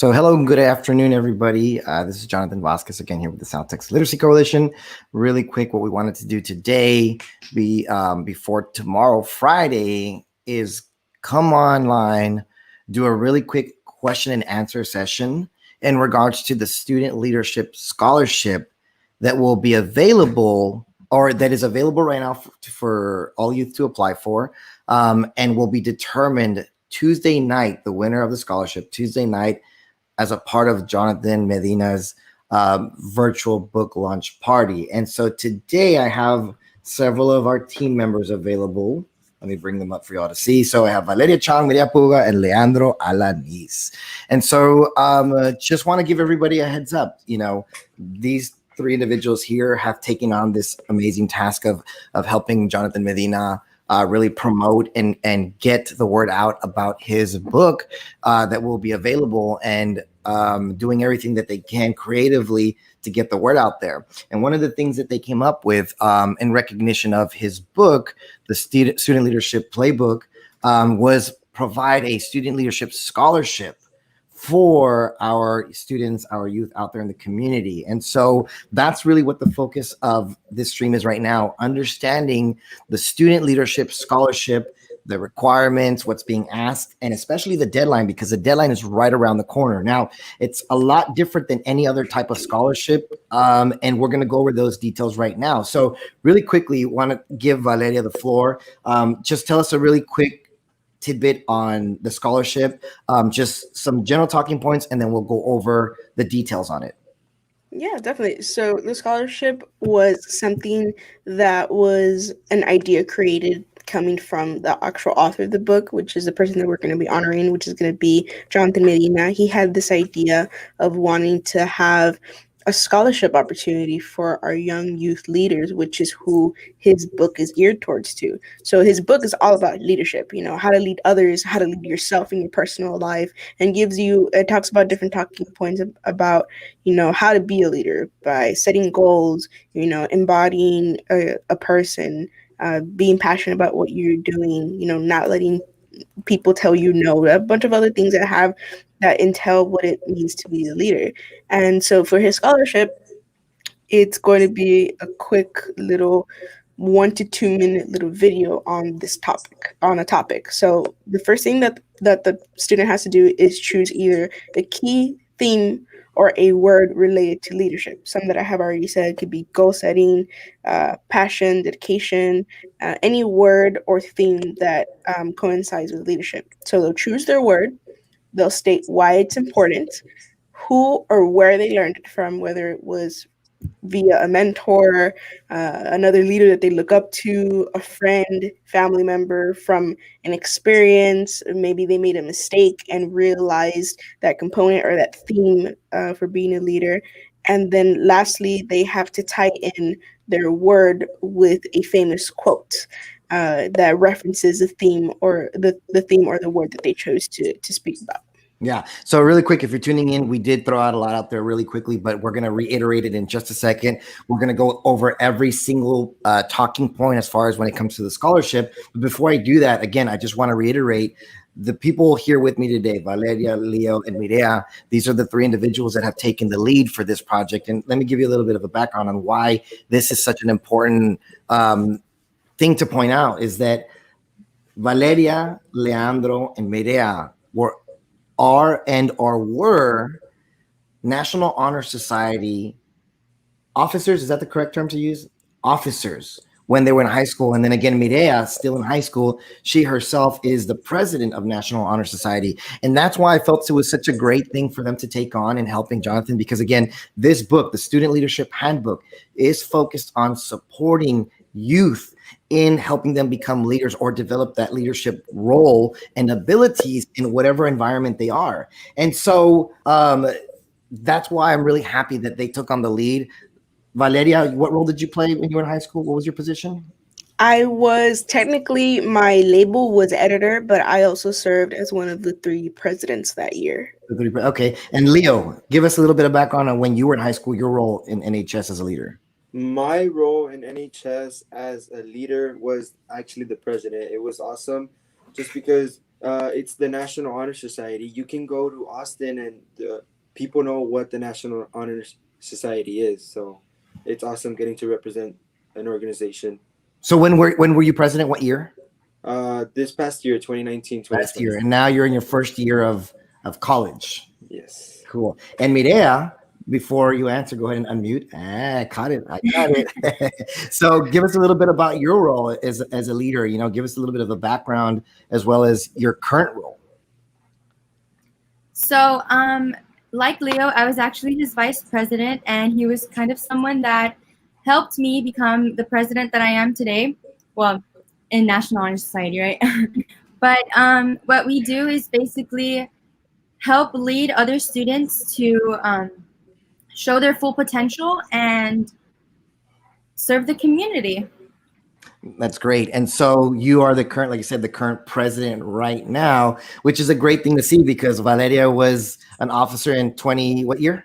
So, hello and good afternoon, everybody. This is Jonathan Vasquez again here with the South Texas Literacy Coalition. Really quick, what we wanted to do today, before tomorrow, Friday, is come online, do a really quick question and answer session in regards to the Student Leadership Scholarship that will be available, or that is available right now for all youth to apply for, and will be determined Tuesday night, the winner of the scholarship, Tuesday night, as a part of Jonathan Medina's virtual book launch party. And so today I have several of our team members available. Let me bring them up for y'all to see. So I have Valeria Chang, Maria Puga, and Leandro Alanis. And so just want to give everybody a heads up. You know, these three individuals here have taken on this amazing task of helping Jonathan Medina really promote and get the word out about his book that will be available, and doing everything that they can creatively to get the word out there. And one of the things that they came up with in recognition of his book, the Student Leadership Playbook, was provide a student leadership scholarship for our students, our youth out there in the community. And so that's really what the focus of this stream is right now, understanding the student leadership scholarship, the requirements, what's being asked, and especially the deadline, because the deadline is right around the corner. Now, it's a lot different than any other type of scholarship, and we're going to go over those details right now. So really quickly, want to give Valeria the floor. Just tell us a really quick tidbit on the scholarship, just some general talking points, and then we'll go over the details on it. Yeah, definitely. So the scholarship was something that was an idea created coming from the actual author of the book, which is the person that we're going to be honoring, which is going to be Jonathan Medina. He had this idea of wanting to have a scholarship opportunity for our young youth leaders, which is who his book is geared towards to. So his book is all about leadership, how to lead others, how to lead yourself in your personal life, and it talks about different talking points about, how to be a leader by setting goals, embodying a person, being passionate about what you're doing, not letting people tell you no, a bunch of other things that entail what it means to be a leader. And so for his scholarship, it's going to be a quick little 1 to 2 minute little video on a topic. So the first thing that the student has to do is choose either a key theme or a word related to leadership. Some that I have already said could be goal setting, passion, dedication, any word or theme that coincides with leadership. So they'll choose their word, they'll state why it's important, who or where they learned it from, whether it was via a mentor, another leader that they look up to, a friend, family member, from an experience. Maybe they made a mistake and realized that component or that theme for being a leader. And then lastly, they have to tie in their word with a famous quote that references the theme or the theme or the word that they chose to speak about. Yeah. So really quick, if you're tuning in, we did throw out a lot out there really quickly, but we're going to reiterate it in just a second. We're going to go over every single talking point as far as when it comes to the scholarship. But before I do that, again, I just want to reiterate the people here with me today, Valeria, Leo, and Mireya. These are the three individuals that have taken the lead for this project. And let me give you a little bit of a background on why this is such an important thing to point out, is that Valeria, Leandro, and Mireya were National Honor Society officers. Is that the correct term to use? Officers when they were in high school. And then again, Mireya, still in high school, she herself is the president of National Honor Society. And that's why I felt it was such a great thing for them to take on in helping Jonathan, because again, this book, the Student Leadership Handbook, is focused on supporting youth in helping them become leaders or develop that leadership role and abilities in whatever environment they are. And so that's why I'm really happy that they took on the lead. Valeria, what role did you play when you were in high school? What was your position? I was technically, my label was editor, but I also served as one of the 3 presidents that year. Okay. And Leo, give us a little bit of background on when you were in high school, your role in NHS as a leader. My role in NHS as a leader was actually the president. It was awesome just because It's the National Honor Society. You can go to Austin, and people know what the National Honor Society is. So it's awesome getting to represent an organization. So when were you president? What year? This past year, 2019, Last 2020. year, and now you're in your first year of college. Yes. Cool. And Mireya, before you answer, go ahead and unmute. I caught it. So give us a little bit about your role as a leader. You know, give us a little bit of a background as well as your current role. So, like Leo, I was actually his vice president, and he was kind of someone that helped me become the president that I am today. Well, in National Honor Society, right? But what we do is basically help lead other students to show their full potential and serve the community. That's great. And so you are the current, like you said, the current president right now, which is a great thing to see because Valeria was an officer in what year?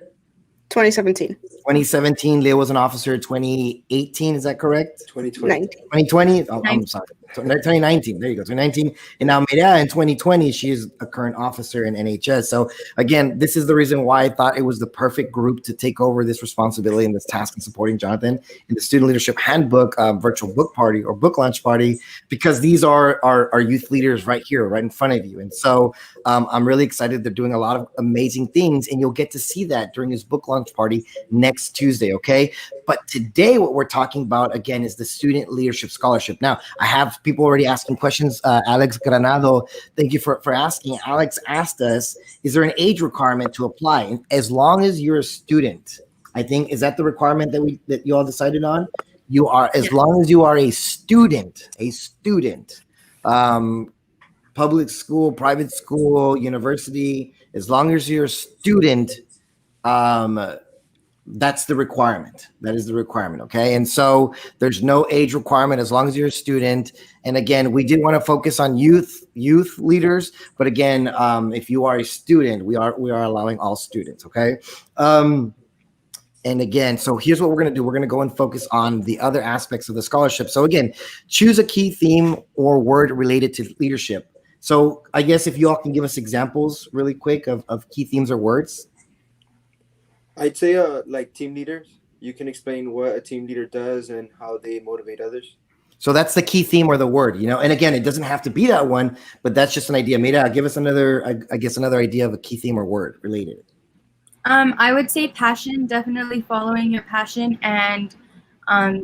2017. 2017. Leo was an officer in 2018. Is that correct? 2020. 19. 2020. Oh, I'm sorry. 2019. There you go. 2019. And now Mireya in 2020, she is a current officer in NHS. So again, this is the reason why I thought it was the perfect group to take over this responsibility and this task in supporting Jonathan in the Student Leadership Handbook virtual book party or book launch party, because these are our youth leaders right here, right in front of you. And so I'm really excited. They're doing a lot of amazing things, and you'll get to see that during his book launch party next Tuesday. Okay. But today, what we're talking about again is the Student Leadership Scholarship. Now, I have people already asking questions. Alex Granado, thank you for asking. Alex asked us, is there an age requirement to apply? And as long as you're a student, I think, is that the requirement that you all decided on? You are, as long as you are a student, public school, private school, university, as long as you're a student, that's the requirement. That is the requirement. Okay. And so there's no age requirement as long as you're a student. And again, we did want to focus on youth leaders, but again, if you are a student, we are allowing all students. Okay. And again, so here's what we're going to do. We're going to go and focus on the other aspects of the scholarship. So again, choose a key theme or word related to leadership. So I guess if you all can give us examples really quick of key themes or words. I'd say like team leaders. You can explain what a team leader does and how they motivate others. So that's the key theme or the word, you know. And again, it doesn't have to be that one, but that's just an idea. Mira, give us another idea of a key theme or word related. I would say passion, definitely following your passion and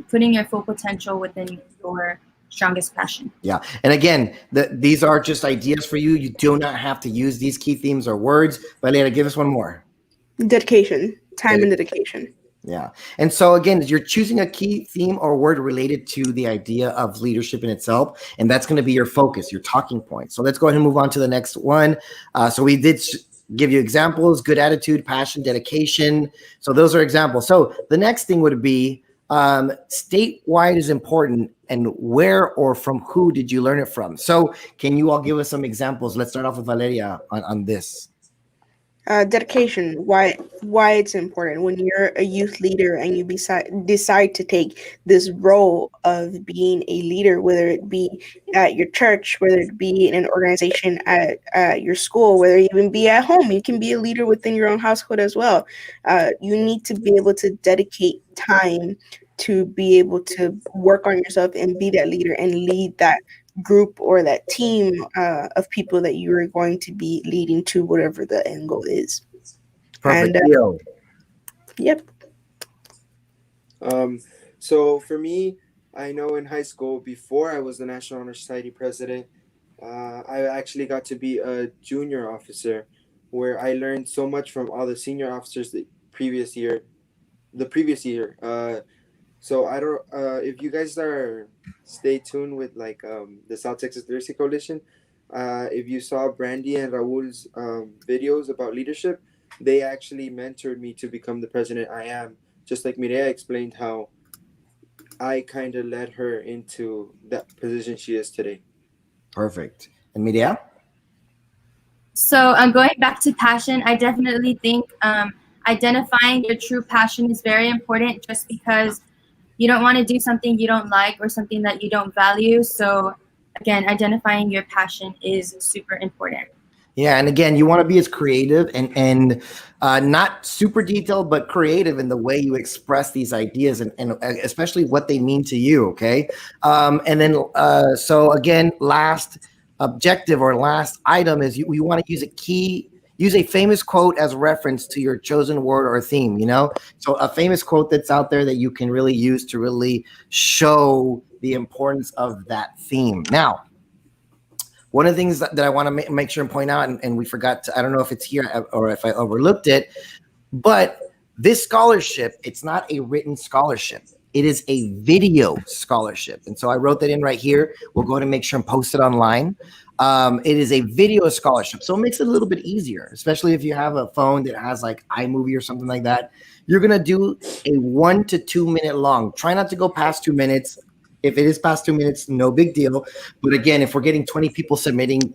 putting your full potential within your strongest passion. Yeah. And again, these are just ideas for you. You do not have to use these key themes or words. Valeria, give us one more. Dedication. Time and dedication. Yeah. And so again, you're choosing a key theme or word related to the idea of leadership in itself. And that's going to be your focus, your talking point. So let's go ahead and move on to the next one. So we did give you examples: good attitude, passion, dedication. So those are examples. So the next thing would be statewide is important, and where or from who did you learn it from? So can you all give us some examples? Let's start off with Valeria on this. Dedication. Why it's important when you're a youth leader and you decide to take this role of being a leader, whether it be at your church, whether it be in an organization at your school, whether it even be at home. You can be a leader within your own household as well. You need to be able to dedicate time to be able to work on yourself and be that leader and lead that group or that team of people that you are going to be leading to whatever the end goal is. Perfect. And, yep. So for me, I know in high school, before I was the National Honor Society president, I actually got to be a junior officer, where I learned so much from all the senior officers the previous year. So I don't. If you guys stay tuned with like the South Texas Literacy Coalition, if you saw Brandy and Raul's videos about leadership, they actually mentored me to become the president I am. Just like Mireya explained how I kind of led her into that position she is today. Perfect. And Mireya? So going back to passion, I definitely think identifying your true passion is very important, just because you don't want to do something you don't like or something that you don't value. So again, identifying your passion is super important. Yeah, and again, you want to be as creative and not super detailed, but creative in the way you express these ideas and especially what they mean to you. Okay, and then so again, last objective or last item is you want to use a famous quote as reference to your chosen word or theme. You know, so a famous quote that's out there that you can really use to really show the importance of that theme. Now, one of the things that I want to make sure and point out, and we forgot to, I don't know if it's here or if I overlooked it, but this scholarship, it's not a written scholarship. It is a video scholarship. And so I wrote that in right here. We'll go ahead and make sure and post it online. It is a video scholarship. So it makes it a little bit easier, especially if you have a phone that has like iMovie or something like that. You're going to do a 1 to 2 minute long. Try not to go past 2 minutes. If it is past 2 minutes, no big deal. But again, if we're getting 20 people submitting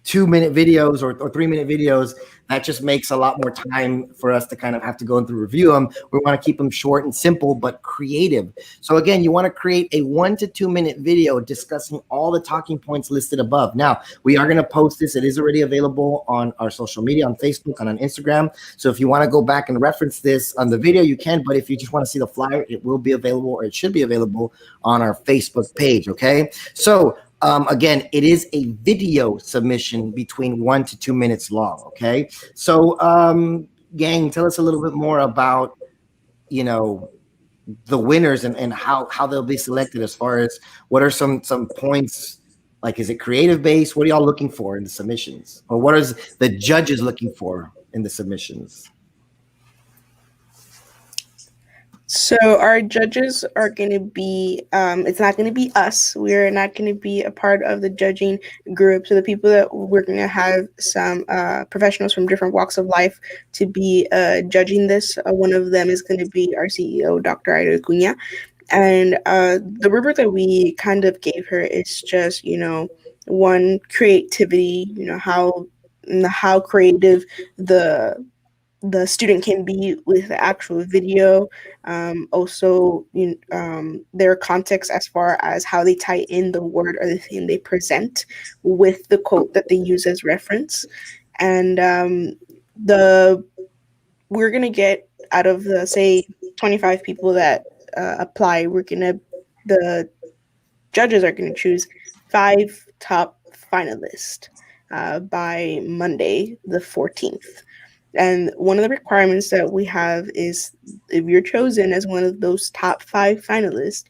2-minute videos or 3-minute videos, that just makes a lot more time for us to kind of have to go through review them. We want to keep them short and simple, but creative. So again, you want to create a 1 to 2 minute video discussing all the talking points listed above. Now, we are going to post this. It is already available on our social media, on Facebook and on Instagram. So if you want to go back and reference this on the video, you can. But if you just want to see the flyer, it will be available, or it should be available on our Facebook page. Okay. So again, it is a video submission between 1 to 2 minutes long. Okay. So, gang, tell us a little bit more about, you know, the winners and how they'll be selected, as far as what are some points, like, is it creative based? What are y'all looking for in the submissions, or what is the judges looking for in the submissions? So our judges are going to be, it's not going to be us. We're not going to be a part of the judging group. So the people that we're going to have some professionals from different walks of life to be judging this. One of them is going to be our CEO, Dr. Aida Cunha. And the rubric that we kind of gave her is just, you know, one, creativity, you know, how creative the student can be with the actual video. Also, their context as far as how they tie in the word or the theme they present with the quote that they use as reference. And we're gonna get, out of the, say, 25 people that apply, the judges are gonna choose 5 top finalists by Monday the 14th. And one of the requirements that we have is, if you're chosen as one of those top 5 finalists,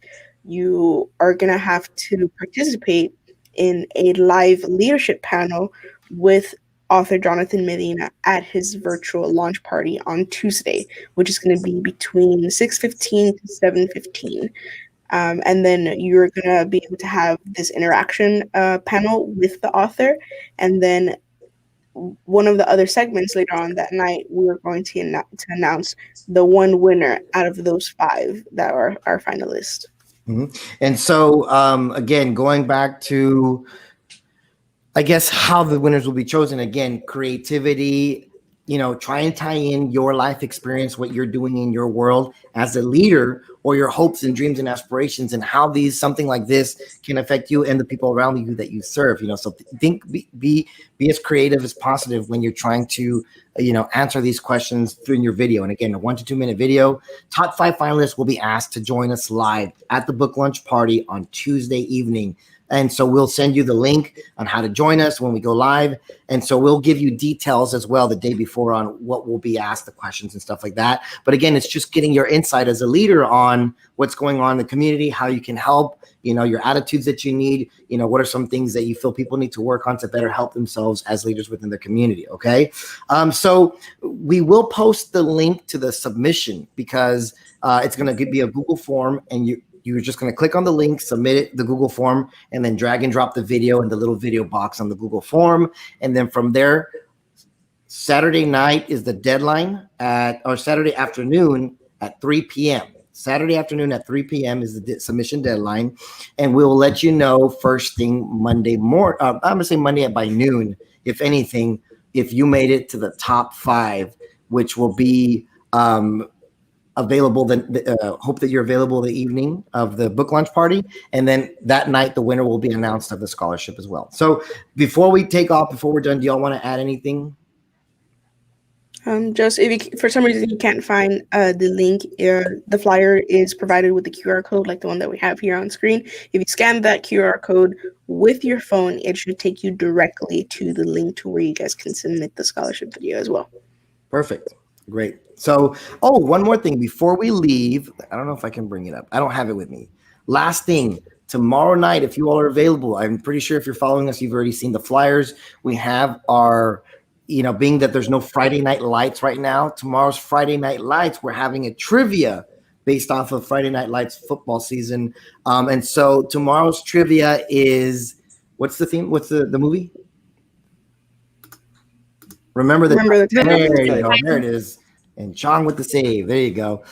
you are going to have to participate in a live leadership panel with author Jonathan Medina at his virtual launch party on Tuesday, which is going to be between 6:15 to 7:15. And then you're going to be able to have this interaction panel with the author. And then one of the other segments later on that night, we are going to announce the one winner out of those 5 that are our finalists. Mm-hmm. And so, again, going back to, I guess, how the winners will be chosen, again, creativity, you know, try and tie in your life experience, what you're doing in your world as a leader, or your hopes and dreams and aspirations, and how something like this can affect you and the people around you that you serve. You know, so be as creative as possible when you're trying to, answer these questions through your video. And again, a 1 to 2 minute video. Top 5 finalists will be asked to join us live at the book lunch party on Tuesday evening. And so we'll send you the link on how to join us when we go live. And so we'll give you details as well the day before on what will be asked, the questions and stuff like that. But again, it's just getting your insight as a leader on what's going on in the community, how you can help, your attitudes that you need, what are some things that you feel people need to work on to better help themselves as leaders within their community. Okay. So we will post the link to the submission, because it's going to be a Google form, and you're just going to click on the link, submit it, the Google form, and then drag and drop the video in the little video box on the Google form. And then from there, Saturday night is the deadline or Saturday afternoon at 3 p.m. Saturday afternoon at 3 p.m. is the submission deadline. And we'll let you know first thing Monday morning. I'm going to say Monday by noon, if anything, if you made it to the top 5, which will be available. Then hope that you're available the evening of the book launch party, and then that night the winner will be announced of the scholarship as well. So before we take off, before we're done, do y'all want to add anything? Just if you, for some reason you can't find the link, the flyer is provided with the QR code, like the one that we have here on screen. If you scan that QR code with your phone, it should take you directly to the link to where you guys can submit the scholarship video as well. Perfect. Great. So, one more thing before we leave. I don't know if I can bring it up. I don't have it with me. Last thing, tomorrow night, if you all are available, I'm pretty sure if you're following us, you've already seen the flyers. We have our, being that there's no Friday Night Lights right now, tomorrow's Friday Night Lights, we're having a trivia based off of Friday Night Lights football season. And so tomorrow's trivia is, what's the theme? What's the movie? Remember the Titans. There you go. There it is. And Chong with the save. There you go.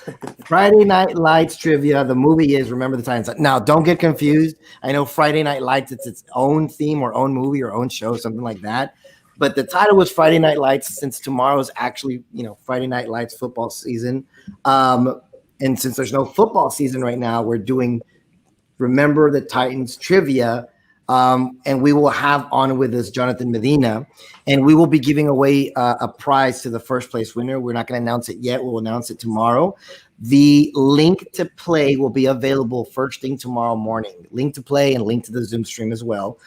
Friday Night Lights trivia. The movie is Remember the Titans. Now, don't get confused. I know Friday Night Lights, it's its own theme or own movie or own show, something like that. But the title was Friday Night Lights, since tomorrow is actually, Friday Night Lights football season. And since there's no football season right now, we're doing Remember the Titans trivia. And we will have on with us Jonathan Medina, and we will be giving away a prize to the first place winner. We're not going to announce it yet. We'll announce it tomorrow. The link to play will be available first thing tomorrow morning. Link to play and link to the Zoom stream as well.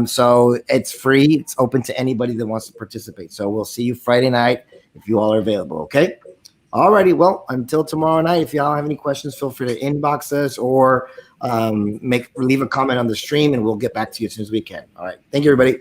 So it's free. It's open to anybody that wants to participate. So we'll see you Friday night if you all are available. Okay. Alrighty. Well, until tomorrow night, if y'all have any questions, feel free to inbox us or leave a comment on the stream, and we'll get back to you as soon as we can. All right. Thank you, everybody.